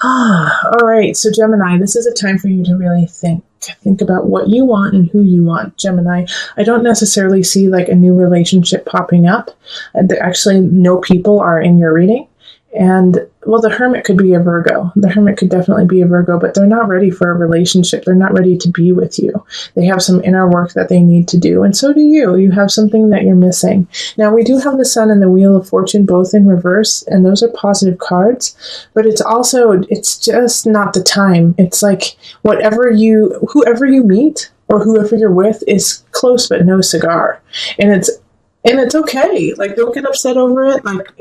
All right, so Gemini, this is a time for you to really think. Think about what you want and who you want, Gemini. I don't necessarily see like a new relationship popping up. Actually, no people are in your reading. And, well, the Hermit could be a Virgo. The Hermit could definitely be a Virgo, but they're not ready for a relationship. They're not ready to be with you. They have some inner work that they need to do. And so do you. You have something that you're missing. Now, we do have the Sun and the Wheel of Fortune both in reverse, and those are positive cards. But it's just not the time. It's like whoever you meet or whoever you're with is close but no cigar. And it's okay. Like, don't get upset over it. Like,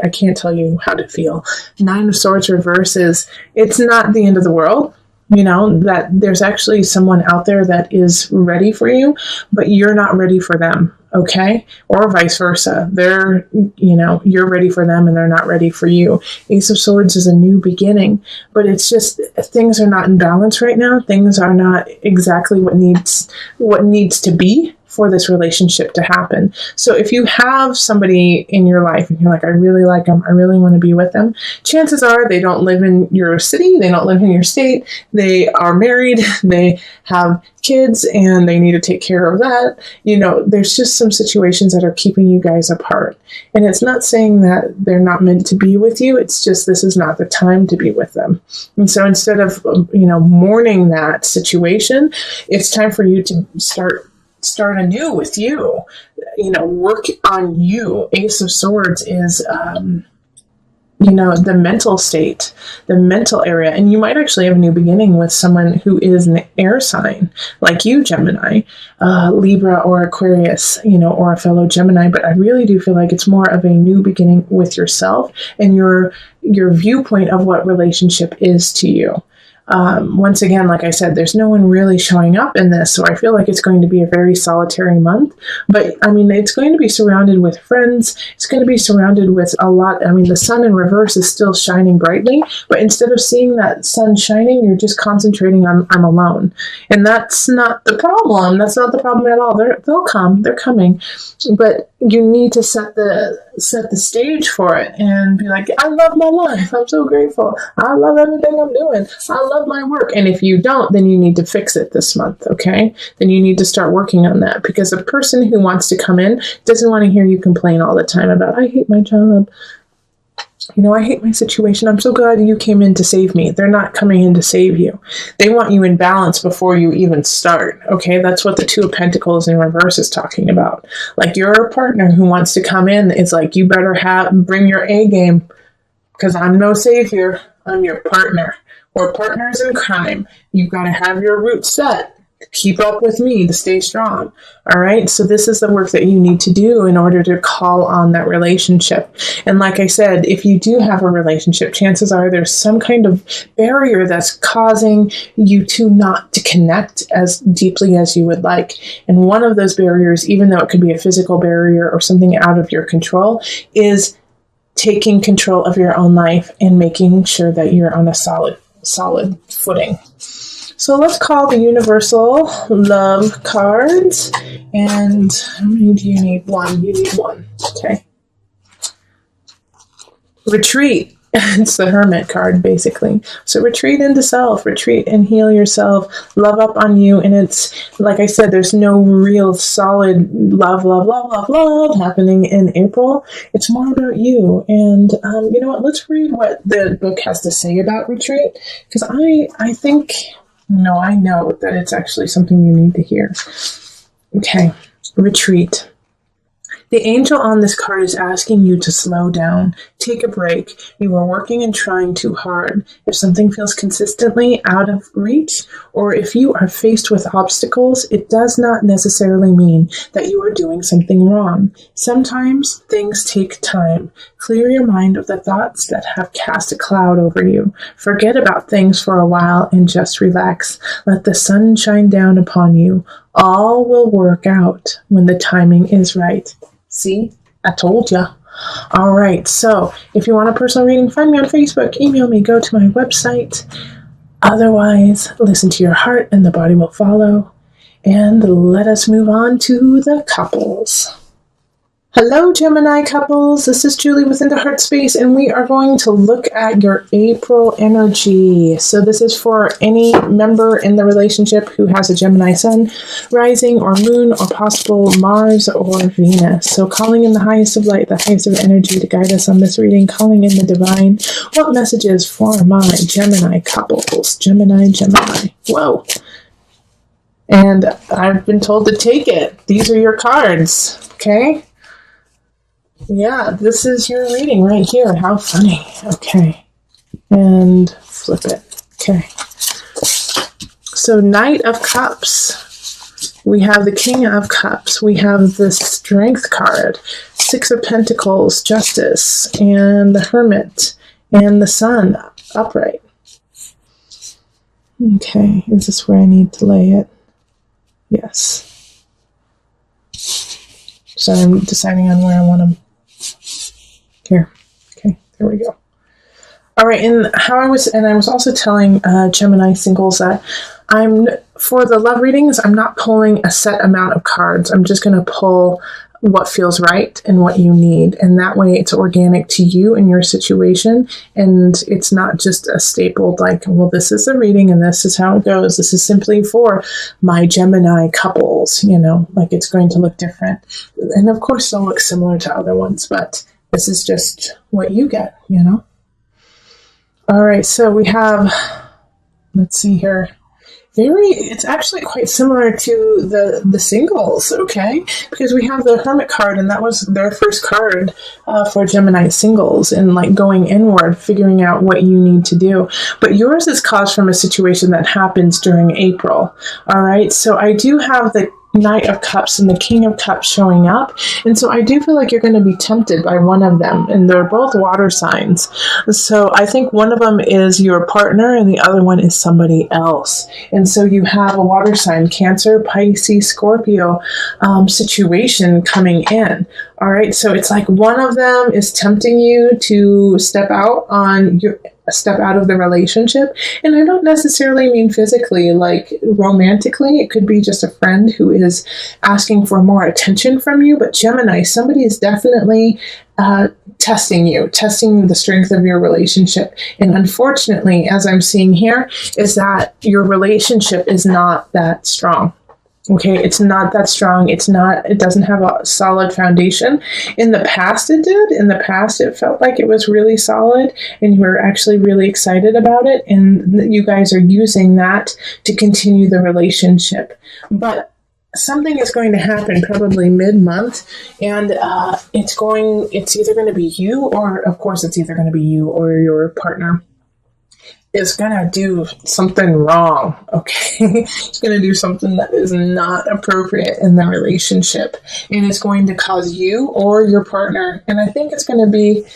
I can't tell you how to feel. Nine of Swords reverse it's not the end of the world. That there's actually someone out there that is ready for you, but you're not ready for them. Okay. Or vice versa. You're ready for them and they're not ready for you. Ace of Swords is a new beginning, but it's just things are not in balance right now. Things are not exactly what needs to be for this relationship to happen. So if you have somebody in your life and you're like, I really like them, I really want to be with them, chances are they don't live in your city, they don't live in your state, they are married, they have kids, and they need to take care of that. There's just some situations that are keeping you guys apart. And it's not saying that they're not meant to be with you, it's just this is not the time to be with them. And so instead of, mourning that situation, it's time for you to start anew with you, work on you. Ace of Swords is, the mental state, the mental area. And you might actually have a new beginning with someone who is an air sign, like you, Gemini, Libra or Aquarius, or a fellow Gemini. But I really do feel like it's more of a new beginning with yourself and your viewpoint of what relationship is to you. Once again, like I said, there's no one really showing up in this, so I feel like it's going to be a very solitary month. But, it's going to be surrounded with friends. It's going to be surrounded with a lot. The sun in reverse is still shining brightly, but instead of seeing that sun shining, you're just concentrating on, I'm alone. And that's not the problem. That's not the problem at all. They'll come. They're coming. But you need to set the stage for it and be like, I love my life. I'm so grateful. I love everything I'm doing. I love my work. And if you don't, then you need to fix it this month, okay? Then you need to start working on that, because a person who wants to come in doesn't want to hear you complain all the time about, I hate my job. I hate my situation. I'm so glad you came in to save me. They're not coming in to save you. They want you in balance before you even start. Okay, that's what the Two of Pentacles in reverse is talking about. Like, your partner who wants to come in is like, you better bring your A game, because I'm no savior. I'm your partner. We're partners in crime. You've got to have your roots set. Keep up with me to stay strong. All right. So this is the work that you need to do in order to call on that relationship. And like I said, if you do have a relationship, chances are there's some kind of barrier that's causing you not to connect as deeply as you would like. And one of those barriers, even though it could be a physical barrier or something out of your control, is taking control of your own life and making sure that you're on a solid footing. So let's call the universal love cards. And how many do you need? One. You need one. Okay. Retreat. It's the Hermit card, basically. So retreat into self, retreat and heal yourself, love up on you. And it's, like I said, there's no real solid love happening in April. It's more about you. And you know what? Let's read what the book has to say about retreat. Because I think, no, I know that it's actually something you need to hear. Okay. Retreat. The angel on this card is asking you to slow down, take a break. You are working and trying too hard. If something feels consistently out of reach, or if you are faced with obstacles, it does not necessarily mean that you are doing something wrong. Sometimes things take time. Clear your mind of the thoughts that have cast a cloud over you. Forget about things for a while and just relax. Let the sun shine down upon you. All will work out when the timing is right. See, I told ya. All right, so if you want a personal reading, find me on Facebook, email me, go to my website. Otherwise, listen to your heart and the body will follow. And let us move on to the couples. Hello, Gemini couples. This is Julie within the Heart Space, and we are going to look at your April energy. So this is for any member in the relationship who has a Gemini sun, rising, or moon, or possible Mars or Venus. So calling in the highest of light, the highest of energy to guide us on this reading, calling in the divine. What messages for my Gemini couples? Gemini. Whoa. And I've been told to take it. These are your cards, okay? Yeah, this is your reading right here. How funny. Okay. And flip it. Okay. So Knight of Cups. We have the King of Cups. We have the Strength card. Six of Pentacles, Justice, and the Hermit, and the Sun upright. Okay. Is this where I need to lay it? Yes. So I'm deciding on where I want to. Here. Okay, there we go. All right, and I was also telling Gemini singles that for the love readings, I'm not pulling a set amount of cards. I'm just going to pull what feels right and what you need. And that way it's organic to you and your situation. And it's not just a stapled like, well, this is the reading and this is how it goes. This is simply for my Gemini couples, like it's going to look different. And of course, they'll look similar to other ones, but this is just what you get, All right, so we have, let's see here. It's actually quite similar to the singles, okay? Because we have the Hermit card, and that was their first card for Gemini singles, and like going inward, figuring out what you need to do. But yours is caused from a situation that happens during April, all right? So I do have the Knight of Cups and the King of Cups showing up. And so I do feel like you're going to be tempted by one of them. And they're both water signs. So I think one of them is your partner and the other one is somebody else. And so you have a water sign, Cancer, Pisces, Scorpio situation coming in. All right. So it's like one of them is tempting you to step out of the relationship. And I don't necessarily mean physically, like romantically. It could be just a friend who is asking for more attention from you. But Gemini, somebody is definitely testing the strength of your relationship. And unfortunately, as I'm seeing here, is that your relationship is not that strong. Okay, it's not that strong. It doesn't have a solid foundation. In the past it did. In the past it felt like it was really solid and you were actually really excited about it. And you guys are using that to continue the relationship. But something is going to happen probably mid-month, and it's either going to be you, or of course it's either going to be you or your partner is going to do something wrong, okay? It's going to do something that is not appropriate in the relationship, and it's going to cause you or your partner, and I think it's going to be,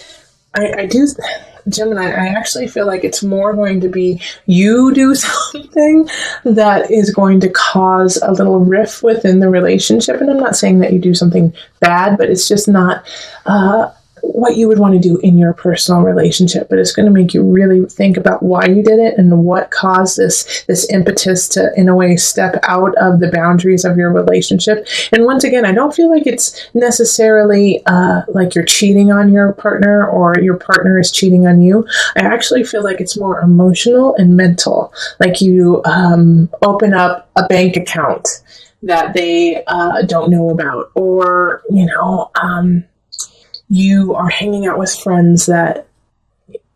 Gemini, I actually feel like it's more going to be you do something that is going to cause a little rift within the relationship, and I'm not saying that you do something bad, but it's just not what you would want to do in your personal relationship, but it's going to make you really think about why you did it and what caused this impetus to, in a way, step out of the boundaries of your relationship. And once again, I don't feel like it's necessarily like you're cheating on your partner or your partner is cheating on you. I actually feel like it's more emotional and mental, like you open up a bank account that they don't know about, or, you are hanging out with friends that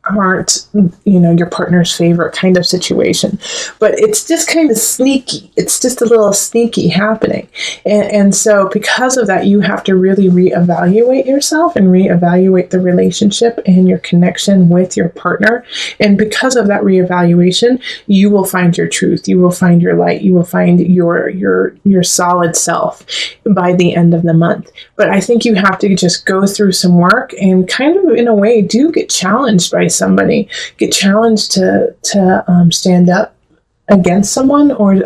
aren't, your partner's favorite kind of situation. But it's just kind of sneaky. It's just a little sneaky happening. And so because of that, you have to really reevaluate yourself and reevaluate the relationship and your connection with your partner. And because of that reevaluation, you will find your truth. You will find your light. You will find your solid self by the end of the month. But I think you have to just go through some work and kind of, in a way, do get challenged by somebody, get challenged to stand up against someone, or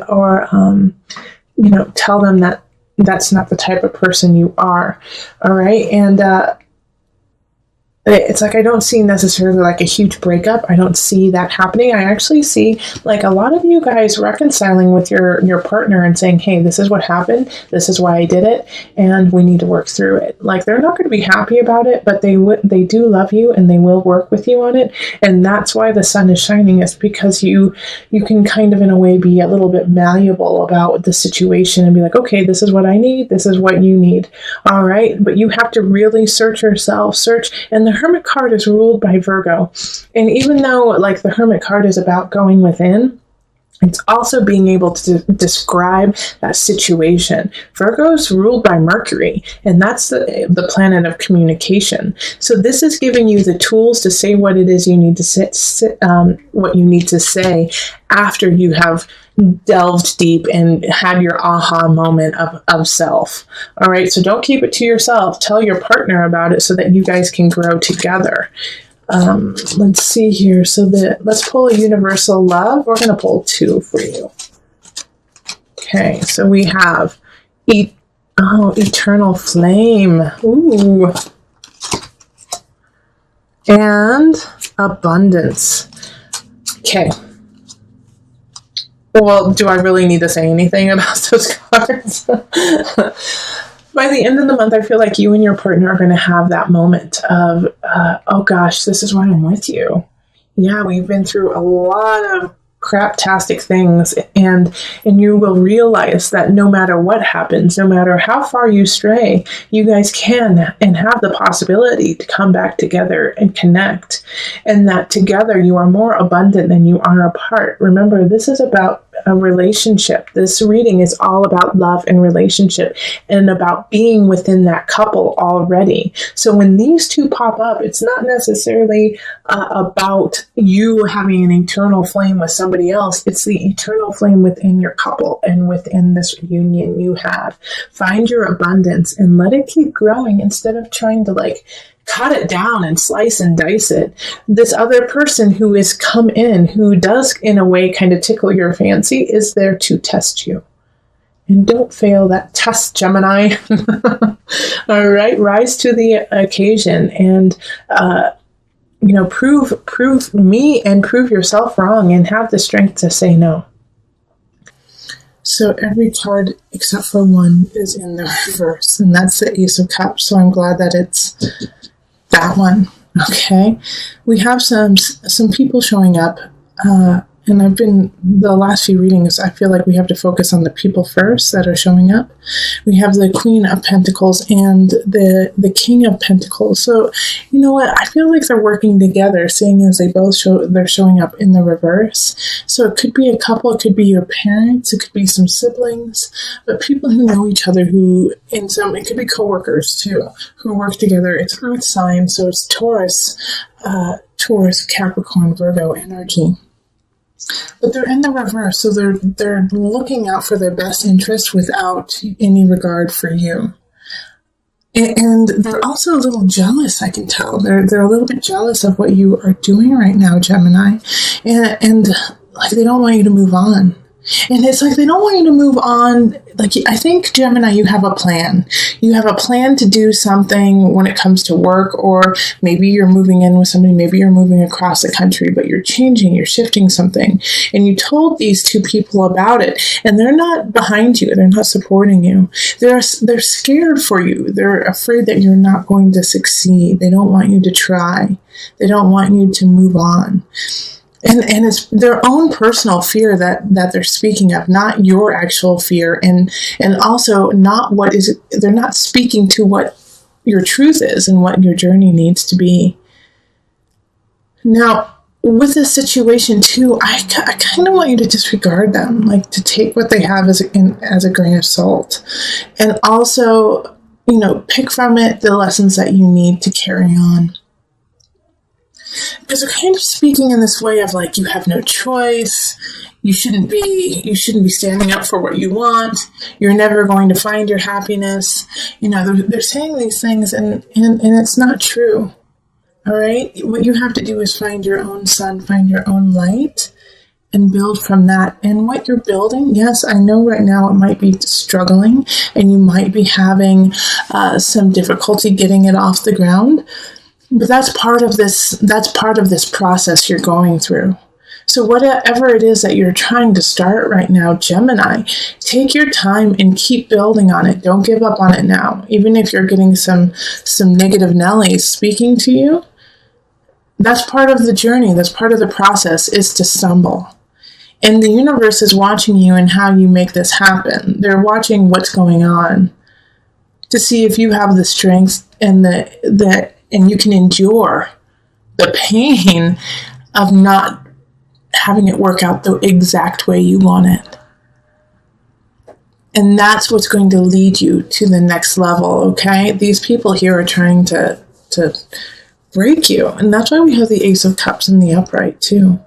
tell them that that's not the type of person you are. All right. And It's like I don't see necessarily like a huge breakup. I don't see that happening. I actually see like a lot of you guys reconciling with your partner and saying, hey, this is what happened. This is why I did it. And we need to work through it. Like they're not going to be happy about it, but they do love you and they will work with you on it. And that's why the sun is shining, is because you can kind of in a way be a little bit malleable about the situation and be like, okay, this is what I need. This is what you need. All right. But you have to really search yourself, and the Hermit card is ruled by Virgo. And even though like the Hermit card is about going within, it's also being able to describe that situation. Virgo's ruled by Mercury, and that's the planet of communication. So this is giving you the tools to say what it is you need to what you need to say after you have delved deep and had your aha moment of self. All right, so don't keep it to yourself. Tell your partner about it so that you guys can grow together. Let's see here. So let's pull a universal love. We're going to pull 2 for you. Okay, so we have eternal flame. Ooh. And abundance. Okay. Well, do I really need to say anything about those cards? By the end of the month, I feel like you and your partner are going to have that moment of, oh gosh, this is why I'm with you. Yeah, we've been through a lot of craptastic things, and you will realize that no matter what happens, no matter how far you stray, you guys can and have the possibility to come back together and connect, and that together you are more abundant than you are apart. Remember, this is about a relationship. This reading is all about love and relationship and about being within that couple already. So when these two pop up, it's not necessarily about you having an eternal flame with somebody else. It's the eternal flame within your couple and within this union you have. Find your abundance and let it keep growing instead of trying to like cut it down and slice and dice it. This other person who is come in, who does in a way kind of tickle your fancy, is there to test you. And don't fail that test, Gemini. All right, rise to the occasion and prove me and prove yourself wrong and have the strength to say no. So every card except for one is in the reverse, and that's the Ace of Cups. So I'm glad that it's that one. Okay, we have some people showing up, and the last few readings, I feel like we have to focus on the people first that are showing up. We have the Queen of Pentacles and the King of Pentacles. So you know what, I feel like they're working together, seeing as they're showing up in the reverse. So it could be a couple, it could be your parents, it could be some siblings, but people who know each other, it could be coworkers too, who work together. It's Earth sign, so it's Taurus, Capricorn, Virgo energy. But they're in the reverse, so they're looking out for their best interest without any regard for you. And they're also a little jealous, I can tell. They're a little bit jealous of what you are doing right now, Gemini. And like they don't want you to move on. And it's like they don't want you to move on. Like, I think, Gemini, you have a plan. You have a plan to do something when it comes to work, or maybe you're moving in with somebody, maybe you're moving across the country, but you're shifting something. And you told these two people about it, and they're not behind you. They're not supporting you. They're scared for you. They're afraid that you're not going to succeed. They don't want you to try. They don't want you to move on. And it's their own personal fear that they're speaking of, not your actual fear, and also they're not speaking to what your truth is and what your journey needs to be. Now, with this situation too, I kind of want you to disregard them, like to take what they have as a grain of salt, and also, pick from it the lessons that you need to carry on. Because they're kind of speaking in this way of like, you have no choice. You shouldn't be standing up for what you want. You're never going to find your happiness. They're saying these things and it's not true. All right. What you have to do is find your own sun, find your own light, and build from that. And what you're building, yes, I know right now it might be struggling and you might be having some difficulty getting it off the ground. But that's part of this process you're going through. So whatever it is that you're trying to start right now, Gemini, take your time and keep building on it. Don't give up on it now. Even if you're getting some negative Nellies speaking to you, that's part of the journey. That's part of the process, is to stumble. And the universe is watching you and how you make this happen. They're watching what's going on to see if you have the strength and and you can endure the pain of not having it work out the exact way you want it. And that's what's going to lead you to the next level, okay? These people here are trying to break you. And that's why we have the Ace of Cups in the upright, too.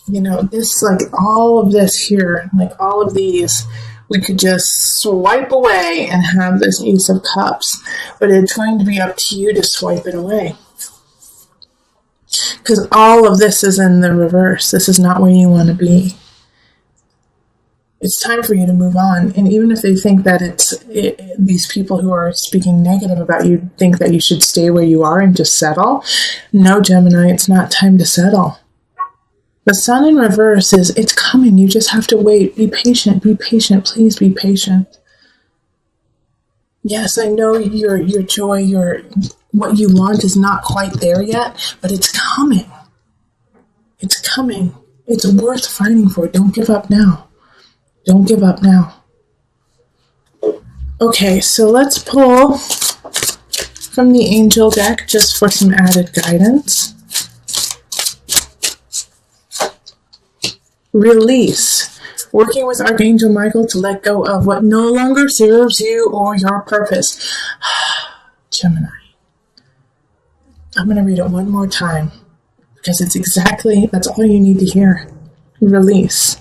You know, this, like all of this here, like all of these, we could just swipe away and have this Ace of Cups. But it's going to be up to you to swipe it away. Because all of this is in the reverse. This is not where you want to be. It's time for you to move on. And even if they think that these people who are speaking negative about you think that you should stay where you are and just settle. No, Gemini, it's not time to settle. The Sun in reverse it's coming. You just have to wait. Be patient. Be patient. Please be patient. Yes, I know your joy, what you want is not quite there yet, but it's coming. It's coming. It's worth fighting for. Don't give up now. Don't give up now. Okay, so let's pull from the angel deck just for some added guidance. Release. Working with Archangel Michael to let go of what no longer serves you or your purpose. Gemini. I'm going to read it one more time because that's all you need to hear. Release.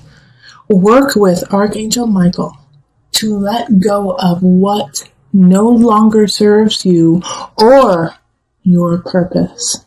Work with Archangel Michael to let go of what no longer serves you or your purpose.